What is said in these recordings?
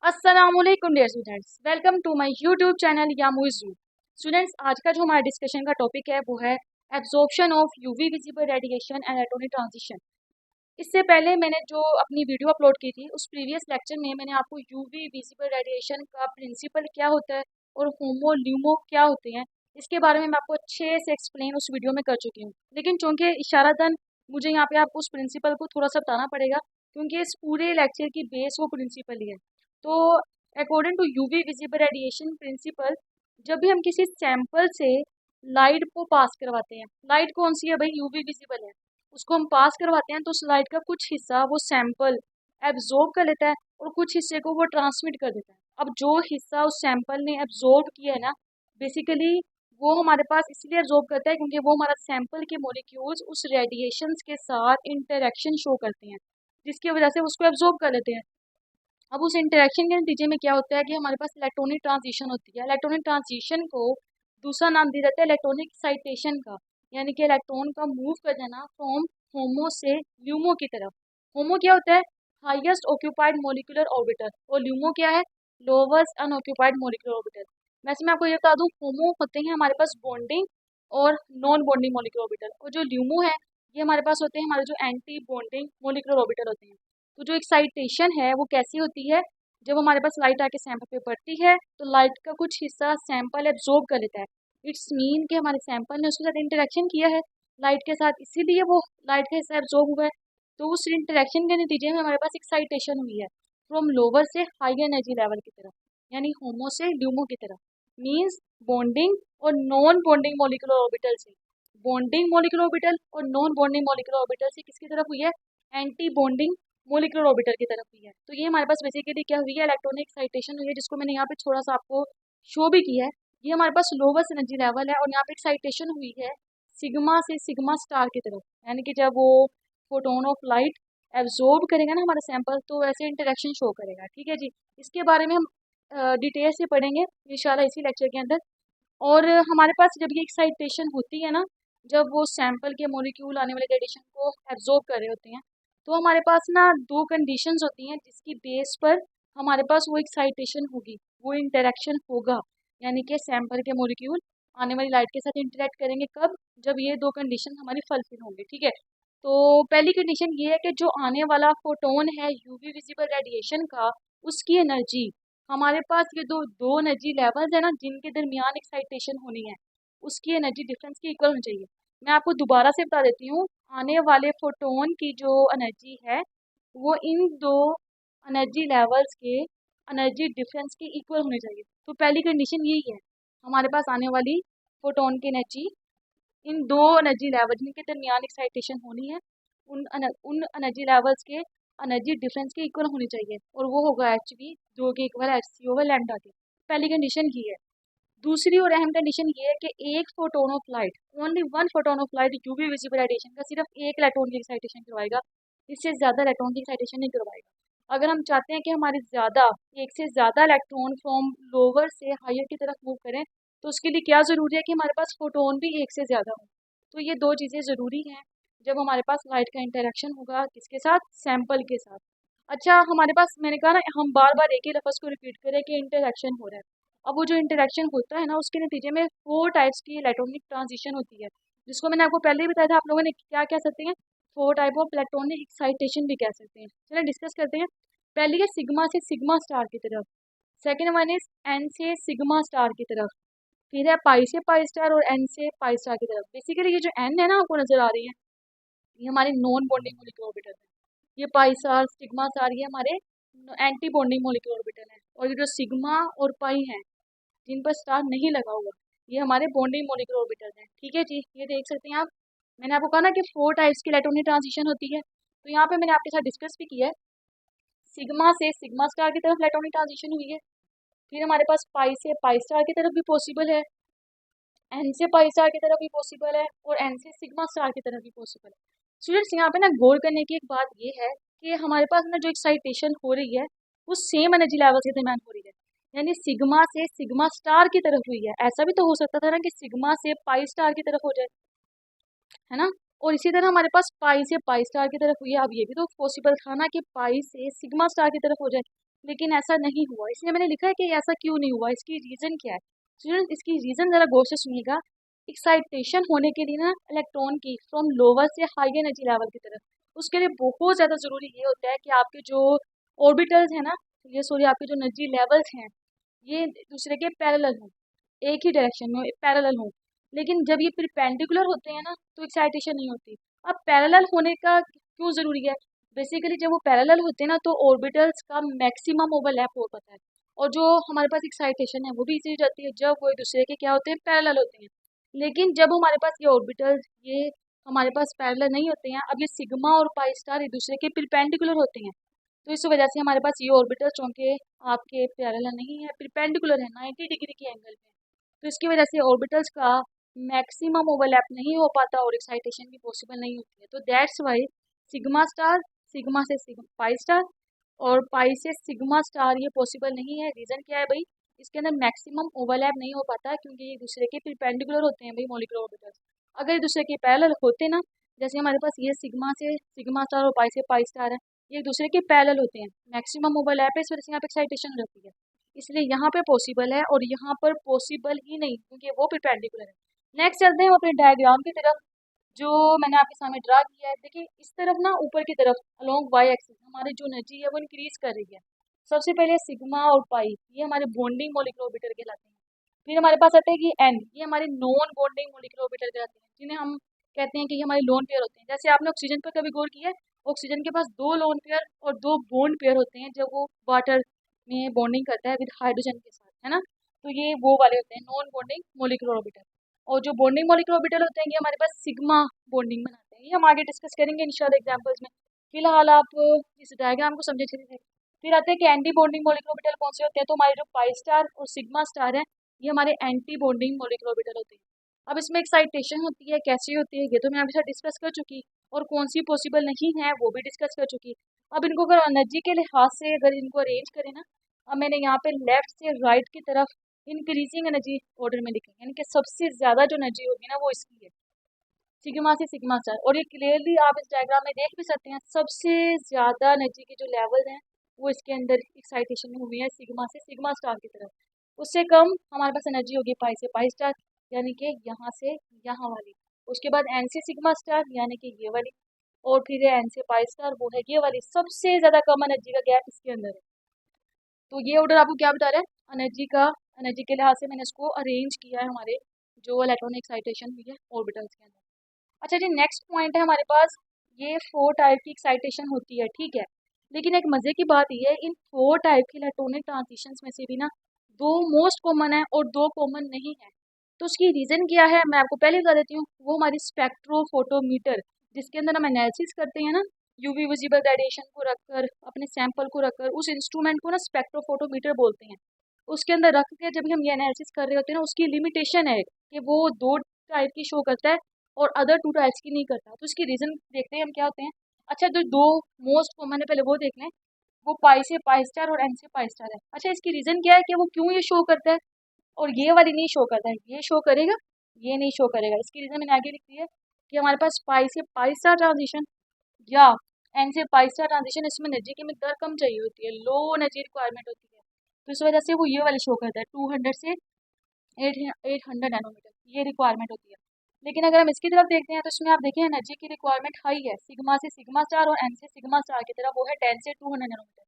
अस्सलामुअलैकुम dear students, welcome to my YouTube channel यामुइज़ू। Students, आज का जो हमारा डिस्कशन का टॉपिक है वो है absorption of UV visible radiation and electronic transition. इससे पहले मैंने जो अपनी वीडियो अपलोड की थी उस प्रीवियस लेक्चर में मैंने आपको यूवी विजिबल रेडिएशन का प्रिंसिपल क्या होता है और होमो ल्यूमो क्या होते हैं इसके बारे में मैं आपको अच्छे से एक्सप्लेन उस वीडियो में कर चुकी हूँ। लेकिन चूंकि इशारतन मुझे यहाँ पे आपको उस प्रिंसिपल को थोड़ा सा बताना पड़ेगा क्योंकि इस पूरे लेक्चर की बेस वो प्रिंसिपल ही है। तो according to UV visible radiation principle, जब भी हम किसी सैंपल से लाइट को पास करवाते हैं, लाइट कौन सी है भाई, यूवी विजिबल है, उसको हम पास करवाते हैं तो उस लाइट का कुछ हिस्सा वो सैंपल एब्जॉर्ब कर लेता है और कुछ हिस्से को वो ट्रांसमिट कर देता है। अब जो हिस्सा उस सैंपल ने एब्जॉर्ब किया है ना, बेसिकली वो हमारे पास इसलिए एब्जॉर्ब करता है क्योंकि वो हमारा सैंपल के मॉलिक्यूल्स उस रेडिएशंस के साथ इंटरेक्शन शो करते हैं, जिसकी वजह से उसको एब्जॉर्ब कर लेते हैं। अब उस इंटरेक्शन के नतीजे में क्या होता है कि हमारे पास इलेक्ट्रॉनिक ट्रांजिशन होती है। इलेक्ट्रॉनिक ट्रांजिशन को दूसरा नाम दिया जाता है इलेक्ट्रॉनिक एक्साइटेशन का, यानी कि इलेक्ट्रॉन का मूव कर जाना फ्रॉम होमो से ल्यूमो की तरफ। होमो क्या होता है, हाईएस्ट ऑक्यूपाइड मोलिकुलर ऑर्बिटल, और ल्यूमो क्या है, लोवेस्ट अनऑक्यूपाइड मोलिकुलर ऑर्बिटल। वैसे मैं आपको ये बता दूं, होमो होते हैं हमारे पास बॉन्डिंग और नॉन बॉन्डिंग मोलिकुलर ऑर्बिटल, और जो ल्यूमो है ये हमारे पास होते हैं हमारे जो एंटी बॉन्डिंग मोलिकुलर ऑर्बिटल होते हैं। तो जो एक्साइटेशन है वो कैसी होती है, जब हमारे पास लाइट आके सैंपल पे पड़ती है तो लाइट का कुछ हिस्सा सैंपल एब्जॉर्ब कर लेता है। इट्स मीन कि हमारे सैंपल ने उसके साथ इंटरेक्शन किया है लाइट के साथ, इसीलिए वो लाइट का हिस्सा एब्जॉर्ब हुआ है। तो उस इंटरेक्शन के नतीजे में हमारे पास एक्साइटेशन हुई है फ्रॉम लोअर से हाई एनर्जी लेवल की तरफ, यानी होमो से ल्यूमो की तरफ। मीन्स बॉन्डिंग और नॉन बॉन्डिंग मोलिकुलर ऑर्बिटल से, बॉन्डिंग मोलिकुलर ऑर्बिटल और नॉन बॉन्डिंग मोलिकुलर ऑर्बिटल से किसकी तरफ हुई है, एंटी बॉन्डिंग मोलिकुलर ऑर्बिटल की तरफ हुई है। तो ये हमारे पास बेसिकली क्या हुई है, इलेक्ट्रॉनिक एक्साइटेशन हुई है, जिसको मैंने यहाँ पे थोड़ा सा आपको शो भी किया है। ये हमारे पास लोवेस्ट एनर्जी लेवल है और यहाँ पे एक्साइटेशन हुई है सिग्मा से सिग्मा स्टार की तरफ, यानी कि जब वो फोटोन ऑफ लाइट एब्जॉर्ब करेगा ना हमारा सैंपल तो वैसे इंटरेक्शन शो करेगा। ठीक है जी, इसके बारे में हम डिटेल से पढ़ेंगे इंशाल्लाह इसी लेक्चर के अंदर। और हमारे पास जब ये एक्साइटेशन होती है ना, जब वो सैंपल के मॉलिक्यूल आने वाले रेडिएशन को एब्जॉर्ब कर रहे होते हैं, तो हमारे पास ना दो कंडीशंस होती हैं जिसकी बेस पर हमारे पास वो एक्साइटेशन होगी, वो इंटरेक्शन होगा, यानी कि सैंपल के मॉलिक्यूल आने वाली लाइट के साथ इंटरेक्ट करेंगे। कब, जब ये दो कंडीशन हमारी फुलफिल होंगी। ठीक है, तो पहली कंडीशन ये है कि जो आने वाला फोटोन है यूवी विजिबल रेडिएशन का, उसकी एनर्जी, हमारे पास ये दो दो एनर्जी लेवल्स है ना जिनके दरमियान एक्साइटेशन होनी है, उसकी एनर्जी डिफरेंस की इक्वल होनी चाहिए। मैं आपको दोबारा से बता देती हूँ, आने वाले फोटोन की जो एनर्जी है वो इन दो एनर्जी लेवल्स के एनर्जी डिफरेंस के इक्वल होनी चाहिए। तो पहली कंडीशन यही है, हमारे पास आने वाली फोटोन की एनर्जी इन दो एनर्जी लेवल जिनके दरमियान एक्साइटेशन होनी है उन एनर्जी लेवल्स के एनर्जी डिफरेंस के इक्वल होनी चाहिए, और वो होगा एच वी जो कि equal H C over lambda के। पहली कंडीशन ये है। दूसरी और अहम कंडीशन ये है कि एक photon of light, only one photon of light UV visible radiation का सिर्फ एक इलेक्ट्रॉन की एक्साइटेशन करवाएगा, इससे ज़्यादा इलेक्ट्रॉन की एक्साइटेशन नहीं करवाएगा। अगर हम चाहते हैं कि हमारे ज़्यादा, एक से ज़्यादा इलेक्ट्रॉन फ्रॉम लोअर से हायर की तरफ मूव करें, तो उसके लिए क्या ज़रूरी है कि हमारे पास फोटोन भी एक से ज़्यादा हो। तो ये दो चीज़ें ज़रूरी हैं जब हमारे पास लाइट का इंटरेक्शन होगा किसके साथ, सैंपल के साथ। अच्छा, हमारे पास मैंने कहा ना हम बार बार एक ही लफ्ज़ को रिपीट करें कि इंटरेक्शन हो रहा है। अब वो जो इंटरेक्शन होता है ना उसके नतीजे में 4 टाइप्स की इलेक्ट्रॉनिक ट्रांजिशन होती है, जिसको मैंने आपको पहले ही बताया था। आप लोगों ने क्या कह सकते हैं, 4 टाइप ऑफ इलेक्ट्रॉनिक एक्साइटेशन भी कह सकते हैं। चलिए डिस्कस करते हैं। पहली है सिग्मा से सिग्मा स्टार की तरफ, सेकेंड वन इज एन से सिग्मा स्टार की तरफ, फिर है पाई से पाई स्टार और एन से पाई स्टार की तरफ। बेसिकली ये जो एन है ना आपको नजर आ रही है, ये हमारे नॉन बॉन्डिंग मोलिकुलर ऑर्बिटल है। ये पाई स्टार सिग्मा स्टार ये हमारे एंटी बॉन्डिंग मोलिकुलर ऑर्बिटल है, और ये जो सिग्मा और पाई है जिन पर स्टार नहीं लगा हुआ, ये हमारे बॉन्डिंग मोलिकुलर ऑर्बिटल हैं। ठीक है जी, ये देख सकते हैं आप। मैंने आपको कहा ना कि 4 टाइप्स की इलेक्ट्रॉनिक ट्रांजिशन होती है, तो यहाँ पे मैंने आपके साथ डिस्कस भी किया है। सिग्मा से सिग्मा स्टार की तरफ इलेक्ट्रॉनिक ट्रांजिशन हुई है, फिर हमारे पास पाई से पाई स्टार की तरफ भी पॉसिबल है, एन से पाई स्टार की तरफ भी पॉसिबल है, और एन से सिग्मा स्टार की तरफ भी पॉसिबल है। स्टूडेंट्स, यहाँ पे ना गौर करने की एक बात ये है कि हमारे पास ना जो एक्साइटेशन हो रही है वो सेम एनर्जी लेवल के दरमियान हो रही है, यानी सिग्मा से सिग्मा स्टार की तरफ हुई है। ऐसा भी तो हो सकता था ना कि सिग्मा से पाई स्टार की तरफ हो जाए, है ना, और इसी तरह हमारे पास पाई से पाई स्टार की तरफ हुई है। अब ये भी तो पॉसिबल था ना कि पाई से सिग्मा स्टार की तरफ हो जाए। लेकिन ऐसा नहीं हुआ। इसलिए मैंने लिखा है कि ऐसा क्यों नहीं हुआ, इसकी रीज़न क्या है। स्टूडेंट इसकी रीज़न ज़रा गौर से सुनिएगा। एक्साइटेशन होने के लिए ना इलेक्ट्रॉन की फ्रॉम लोअर से हाई एनर्जी लेवल की तरफ, उसके लिए बहुत ज़्यादा ज़रूरी ये होता है कि आपके जो ऑर्बिटल्स हैं ना, ये सॉरी आपके जो एनर्जी लेवल्स हैं, ये दूसरे के पैरेलल हों, एक ही डायरेक्शन में पैरेलल हों। लेकिन जब ये परपेंडिकुलर होते हैं ना तो एक्साइटेशन नहीं होती। अब पैरेलल होने का क्यों ज़रूरी है? बेसिकली जब वो पैरेलल होते हैं ना तो ऑर्बिटल्स का मैक्सिमम ओवरलैप हो पाता है, और जो हमारे पास एक्साइटेशन है वो भी इजी हो जाती है जब वो एक दूसरे के क्या होते हैं, पैरेलल होते हैं। लेकिन जब हमारे पास ये ऑर्बिटल्स ये हमारे पास पैरेलल नहीं होते हैं, अब ये सिग्मा और पाई स्टार एक दूसरे के परपेंडिकुलर होते हैं, तो इस वजह से हमारे पास ये ऑर्बिटल्स चूंकि आपके पैरेलल नहीं है, परपेंडिकुलर है 90 डिग्री के एंगल पे, तो इसकी वजह से ऑर्बिटल्स का मैक्सिमम ओवरलैप नहीं हो पाता और एक्साइटेशन भी पॉसिबल नहीं होती है। तो that's why sigma star, sigma से पाई स्टार और पाई से सिग्मा स्टार ये पॉसिबल नहीं है। रीज़न क्या है भाई? इसके अंदर मैक्सिमम ओवरलैप नहीं हो पाता क्योंकि ये दूसरे के परपेंडिकुलर होते हैं भाई मॉलिक्यूलर ऑर्बिटल्स। अगर एक दूसरे के पैरेलल होते ना, जैसे हमारे पास ये सिग्मा से सिग्मा स्टार और पाई से पाई स्टार है, ये एक दूसरे के पैरेलल होते हैं, मैक्सिमम ओवरलैप है, इस वजह से यहाँ पे एक्साइटेशन रहती है। इसलिए यहाँ पे पॉसिबल है और यहाँ पर पॉसिबल ही नहीं क्योंकि वो परपेंडिकुलर है। नेक्स्ट चलते हैं हम अपने डायग्राम की तरफ जो मैंने आपके सामने ड्रा किया है। देखिए इस तरफ ना ऊपर की तरफ अलोंग वाई एक्सिस हमारी जो एनर्जी है वो इंक्रीज कर रही है। सबसे पहले सिग्मा और पाई ये हमारे बॉन्डिंग मॉलिक्यूलर ऑर्बिटल कहलाते हैं। फिर हमारे पास आता है कि एन, ये हमारे नॉन बॉन्डिंग मॉलिक्यूलर ऑर्बिटल कहलाते हैं, जिन्हें हम कहते हैं कि ये हमारे लोन पेयर होते हैं। जैसे आपने ऑक्सीजन पर कभी गौर किया है, ऑक्सीजन के पास दो लोन पेयर और दो बॉन्ड पेयर होते हैं जब वो वाटर में बॉन्डिंग करता है विद हाइड्रोजन के साथ, है ना। तो ये वो वाले होते हैं नॉन बॉन्डिंग मॉलिक्यूलर ऑर्बिटल। और जो बॉन्डिंग मॉलिक्यूलर ऑर्बिटल होते हैं ये हमारे पास सिग्मा बॉन्डिंग बनाते हैं। ये हम आगे डिस्कस करेंगे इंशाल्लाह एग्जांपल्स में। फिलहाल आप इस डायग्राम को समझे चलिए। फिर आते हैं कि एंटी बॉन्डिंग मॉलिक्यूलर ऑर्बिटल कौन से होते हैं, तो हमारे जो पाई स्टार और सिग्मा स्टार है ये हमारे एंटी बॉन्डिंग मॉलिक्यूलर ऑर्बिटल होते हैं। अब इसमें एक्साइटेशन होती है, कैसे होती है ये तो मैं आपके साथ डिस्कस कर चुकी, और कौन सी पॉसिबल नहीं है वो भी डिस्कस कर चुकी। अब इनको अगर एनर्जी के लिहाज से अगर इनको अरेंज करें ना, अब मैंने यहाँ पे लेफ्ट से राइट की तरफ इंक्रीजिंग एनर्जी ऑर्डर में लिखा है, यानी कि सबसे ज़्यादा जो एनर्जी होगी ना वो इसकी है, सिग्मा से सिग्मा स्टार। और ये क्लियरली आप इस डायग्राम में देख भी सकते हैं, सबसे ज़्यादा एनर्जी के जो लेवल हैं वो इसके अंदर एक्साइटेशन में हुई है सिग्मा से सिग्मा स्टार की तरफ। उससे कम हमारे पास एनर्जी होगी पाई से पाई स्टार, यानी कि यहाँ से यहाँ वाली। उसके बाद एन से सिग्मा स्टार यानी कि ये वाली, और फिर एन से पाई स्टार वो है ये वाली। सबसे ज़्यादा कम एनर्जी का गैप इसके अंदर है। तो ये ऑर्डर आपको क्या बता रहा है, एनर्जी का, एनर्जी के लिहाज से मैंने इसको अरेंज किया है हमारे जो इलेक्ट्रॉनिक एक्साइटेशन हुई है ऑर्बिटल्स के अंदर। अच्छा जी, नेक्स्ट पॉइंट है हमारे पास, ये 4 टाइप की एक्साइटेशन होती है, ठीक है। लेकिन एक मज़े की बात ये है, इन 4 टाइप के इलेक्ट्रॉनिक ट्रांजिशंस में से भी ना 2 मोस्ट कॉमन है और 2 कॉमन नहीं है। तो उसकी रीज़न क्या है मैं आपको पहले बता देती हूँ। वो हमारी स्पेक्ट्रोफोटोमीटर, जिसके अंदर हम एनालिसिस करते हैं ना, यूवी विजिबल रेडिएशन को रखकर, अपने सैंपल को रखकर, उस इंस्ट्रूमेंट को ना स्पेक्ट्रोफोटोमीटर बोलते हैं। उसके अंदर रख के जब भी हम ये एनालिसिस कर रहे होते हैं ना, उसकी लिमिटेशन है कि वो 2 टाइप की शो करता है और अदर 2 टाइप्स की नहीं करता। तो इसकी रीज़न देखते हैं हम क्या होते हैं। अच्छा, जो 2 मोस्ट कॉमन है पहले वो देख लें। वो पाई से पाई स्टार और एन से पाई स्टार है। अच्छा, इसकी रीज़न क्या है कि वो क्यों ये शो करता है और ये वाली नहीं शो करता है, ये शो करेगा, ये नहीं शो करेगा। इसकी रीज़न मैंने आगे लिख दी है कि हमारे पास पाई से पाई स्टार ट्रांजिशन या एन से पाई स्टार ट्रांजिशन, इसमें एनर्जी की मिकदार कम चाहिए होती है, लो एनर्जी रिक्वायरमेंट होती है। तो इस वजह से वो ये वाले शो करता है, 200 से 800 नैनोमीटर ये रिक्वायरमेंट होती है। लेकिन अगर हम इसकी तरफ देखते हैं तो इसमें आप देखें एनर्जी की रिक्वायरमेंट हाई है, सिग्मा से सिग्मा स्टार और एन से सिग्मा स्टार की तरफ वो है 10 से 200 नैनोमीटर।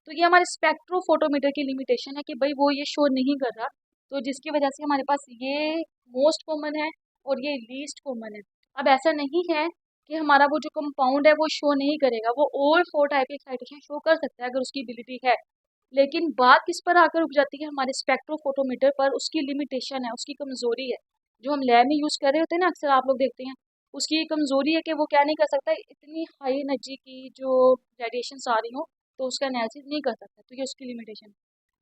तो ये हमारे स्पेक्ट्रोफोटोमीटर की लिमिटेशन है कि भाई वो ये शो नहीं कर रहा, तो जिसकी वजह से हमारे पास ये मोस्ट कॉमन है और ये लीस्ट कॉमन है। अब ऐसा नहीं है कि हमारा वो जो कंपाउंड है वो शो नहीं करेगा, वो ऑल 4 टाइप की एक्साइटेशन शो कर सकता है अगर उसकी एबिलिटी है। लेकिन बात किस पर आकर रुक जाती है, हमारे स्पेक्ट्रोफोटोमीटर पर उसकी लिमिटेशन है, उसकी कमज़ोरी है। जो हम लैब में यूज़ कर रहे होते हैं ना, अक्सर आप लोग देखते हैं, उसकी कमज़ोरी है कि वो क्या नहीं कर सकता, इतनी हाई एनर्जी की जो रेडिएशंस आ रही हो तो उसका एनालिसिस नहीं कर सकता, तो ये उसकी लिमिटेशन है।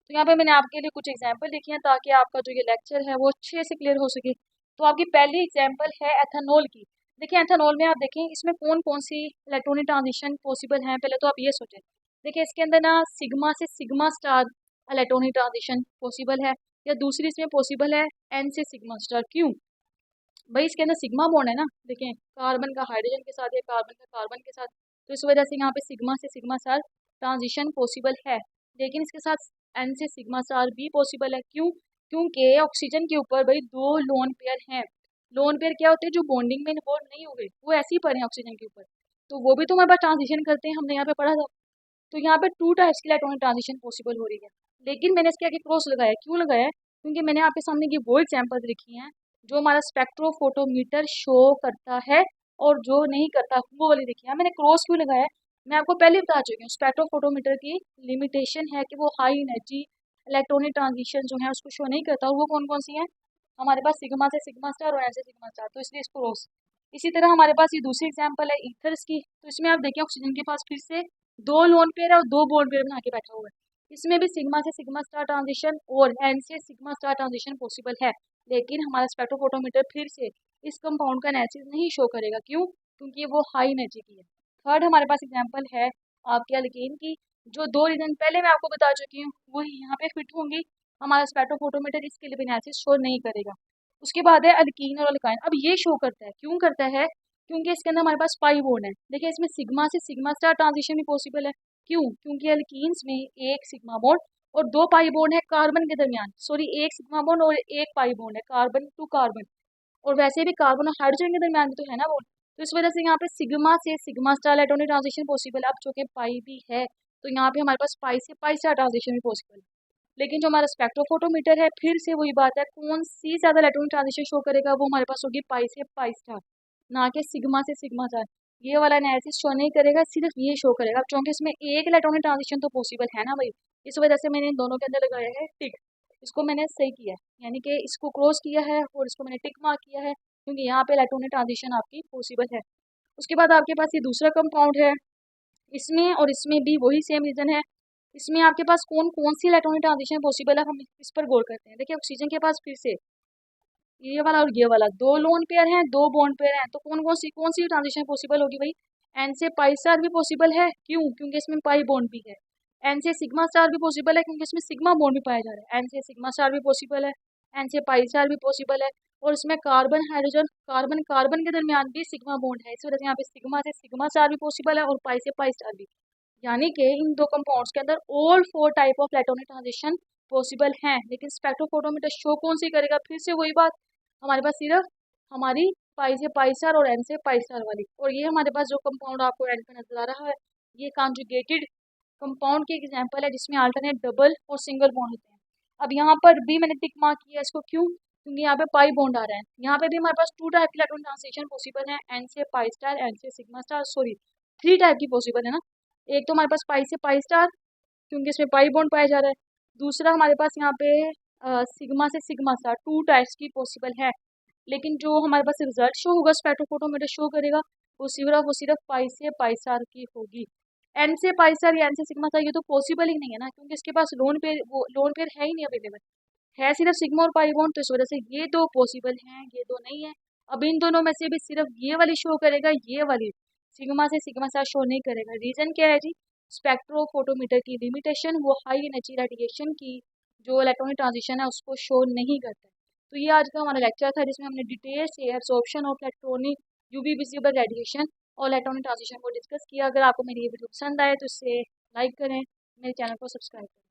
तो यहाँ पे मैंने आपके लिए कुछ एग्जाम्पल लिखी हैं ताकि आपका जो ये लेक्चर है वो अच्छे से क्लियर हो सके। तो आपकी पहली एग्जाम्पल है एथेनॉल की। देखिए एथेनॉल में आप देखें इसमें कौन कौन सी इलेक्ट्रॉनिक ट्रांजिशन पॉसिबल हैं, पहले तो आप ये सोचें। देखिए इसके अंदर ना सिग्मा से sigma star electronic transition possible है, या दूसरी इसमें पॉसिबल है एन से सिग्मा स्टार। क्यों भाई? इसके अंदर सिग्मा बॉन्ड है ना, देखें कार्बन का हाइड्रोजन के साथ या कार्बन का कार्बन के साथ, तो इस वजह से यहाँ पे सिग्मा से सिग्मा स्टार ट्रांजिशन पॉसिबल है। लेकिन इसके साथ एन से सिग्मा स्टार भी पॉसिबल है। क्यों? क्योंकि ऑक्सीजन के ऊपर भाई दो लोन पेयर हैं। लोन पेयर क्या होते हैं? जो बॉन्डिंग में इन्वॉल्व नहीं हुए, वो ऐसे ही पड़े हैं ऑक्सीजन के ऊपर, तो वो भी तो हमारे पास ट्रांजिशन करते हैं, हमने यहाँ पे पढ़ा था। तो यहाँ पे टू टाइप्स की इलेक्ट्रॉनिक ट्रांजिशन पॉसिबल हो रही है। लेकिन मैंने इसके आगे क्रॉस लगाया, क्यों लगाया है? क्योंकि मैंने आपके सामने ये वो एग्जाम्पल लिखी हैं जो हमारा स्पेक्ट्रोफोटोमीटर शो करता है और जो नहीं करता वो वाली लिखी है। मैंने क्रॉस क्यों लगाया है? मैं आपको पहले ही बता चुकी हूँ, स्पेक्ट्रोफोटोमीटर की लिमिटेशन है कि वो हाई एनर्जी इलेक्ट्रॉनिक ट्रांजिशन जो है उसको शो नहीं करता। और वो कौन कौन सी हैं? हमारे पास सिग्मा से सिग्मा स्टार और एन से सिग्मा स्टार, तो इसलिए इसको क्रॉस। इसी तरह हमारे पास ये दूसरी एग्जाम्पल है ईथर्स की। तो इसमें आप देखिए ऑक्सीजन के पास फिर से दो लोन पेयर और दो बॉन्ड पेयर बना के बैठा हुआ है। इसमें भी सिग्मा से सिग्मा स्टार ट्रांजिशन और एन से सिग्मा स्टार ट्रांजिशन पॉसिबल है। लेकिन हमारा स्पेक्ट्रोफोटोमीटर फिर से इस कंपाउंड का एनालिसिस नहीं शो करेगा। क्यों? क्योंकि वो हाई एनर्जी की है। थर्ड हमारे पास एग्जांपल है आपके अल्केन की। जो दो रीजन पहले मैं आपको बता चुकी हूँ वही यहाँ पे फिट होंगी। हमारा स्पेक्ट्रोफोटोमीटर इसके लिए एनालिसिस शो नहीं करेगा। उसके बाद है अल्कीन और अल्काइन। अब ये शो करता है, क्यों करता है? क्योंकि इसके अंदर हमारे पास पाई बॉन्ड है। देखिए इसमें सिग्मा से सिग्मा स्टार ट्रांजिशन भी पॉसिबल है। क्यों? क्योंकि अल्कीन्स में एक सिग्मा बॉन्ड और दो पाई बॉन्ड है कार्बन के दरमियान। सॉरी, एक सिग्मा बॉन्ड और एक पाई बॉन्ड है कार्बन टू कार्बन। और वैसे भी कार्बन और हाइड्रोजन के दरमियान भी तो है ना बॉन्ड। तो इस वजह से यहाँ पे सिग्मा से sigma star electronic transition possible है। अब जो कि पाई भी है तो यहाँ पे हमारे पास पाई से पाई स्टार ट्रांजिशन भी पॉसिबल है। लेकिन जो हमारा स्पेक्ट्रोफोटोमीटर है फिर से वही बात है, कौन सी ज्यादा इलेक्ट्रॉनिक ट्रांजिशन शो करेगा? वो हमारे पास होगी पाई से पाई स्टार, ना कि सिग्मा से सिग्मा स्टार। ये वाला एनालिसिस शो नहीं करेगा, सिर्फ ये शो करेगा। अब क्योंकि इसमें एक इलेक्ट्रॉनिक ट्रांजिशन तो पॉसिबल है ना भाई, इस वजह से मैंने इन दोनों के अंदर लगाया है टिक। इसको मैंने सही किया है, यानी कि इसको क्रॉस किया है और इसको मैंने टिक मार्क किया है, क्योंकि यहाँ पे इलेक्ट्रॉनिक ट्रांजिशन आपकी पॉसिबल है। उसके बाद आपके पास ये दूसरा कंपाउंड है, इसमें और इसमें भी वही सेम रीजन है। इसमें आपके पास कौन कौन सी इलेक्ट्रॉनिक ट्रांजिशन पॉसिबल है, हम इस पर गौर करते हैं। देखिए ऑक्सीजन के पास फिर से ये वाला और ये वाला दो लोन पेयर हैं, दो बॉन्ड पेयर हैं, तो कौन सी ट्रांजिशन पॉसिबल होगी भाई? एन से पाई स्टार भी पॉसिबल है। क्यों? क्योंकि इसमें पाई बॉन्ड भी है। एन से सिग्मा स्टार भी पॉसिबल है क्योंकि इसमें सिग्मा बॉन्ड भी पाया जा रहा है। एन से सिग्मा स्टार भी पॉसिबल है, एन से पाई स्टार भी पॉसिबल है। और इसमें कार्बन हाइड्रोजन कार्बन कार्बन के दरमियान भी सिग्मा बॉन्ड है। इस वजह से यहाँ पे सिग्मा से सिग्मा स्टार भी पॉसिबल है और पाई से पाई स्टार भी। यानी कि इन दो कंपाउंड्स के अंदर all four type of electronic transition possible हैं। लेकिन स्पेक्ट्रोफोटोमीटर शो कौन सी करेगा? फिर से वही बात, हमारे पास सिर्फ हमारी पाई से पाई स्टार और एन से पाई स्टार वाली। और ये हमारे पास जो कंपाउंड आपको एंड पे नजर आ रहा है ये कॉन्जुगेटेड कंपाउंड की एग्जांपल है जिसमें अल्टरनेट डबल और सिंगल बॉन्ड होते हैं। अब यहाँ पर भी मैंने टिक मार्क किया इसको, क्यों? क्योंकि यहाँ पे पाई बॉन्ड आ रहा है। यहाँ पे भी हमारे पास टू टाइप की इलेक्ट्रॉन ट्रांसलेशन पॉसिबल है, एन से पाई स्टार, एन से sigma star, sorry three type की पॉसिबल है ना। एक तो हमारे पास पाई से पाई स्टार क्योंकि इसमें पाई बॉन्ड पाया जा रहा है। दूसरा हमारे पास यहाँ पे सिग्मा से सिग्मा स्टार, टू टाइप्स की पॉसिबल है। लेकिन जो हमारे पास रिजल्ट शो होगा स्पेक्ट्रोफोटोमीटर शो करेगा वो सिर्फ पाई से पाई स्टार की होगी। एन से पाई स्टार या एन से सिग्मा स्टार ये तो पॉसिबल ही नहीं है ना, क्योंकि इसके पास लोन पेयर है ही नहीं अवेलेबल, है सिर्फ सिग्मा और पाई बॉन्ड। तो इस वजह से ये दो पॉसिबल हैं, ये दो नहीं है। अब इन दोनों में से भी सिर्फ ये वाली शो करेगा, ये वाली सिग्मा से सिग्मा स्टार शो नहीं करेगा। रीजन क्या है जी? स्पेक्ट्रोफोटोमीटर की लिमिटेशन, वो हाई एनर्जी रेडिएशन की जो इलेक्ट्रॉनिक ट्रांजिशन है उसको शो नहीं करता है। तो ये आज का हमारा लेक्चर था जिसमें हमने डिटेल से absorption of electronic UV visible radiation और इलेक्ट्रॉनिक ट्रांजिशन को डिस्कस किया। अगर आपको मेरी ये वीडियो पसंद आए तो इसे लाइक करें, मेरे चैनल को सब्सक्राइब करें।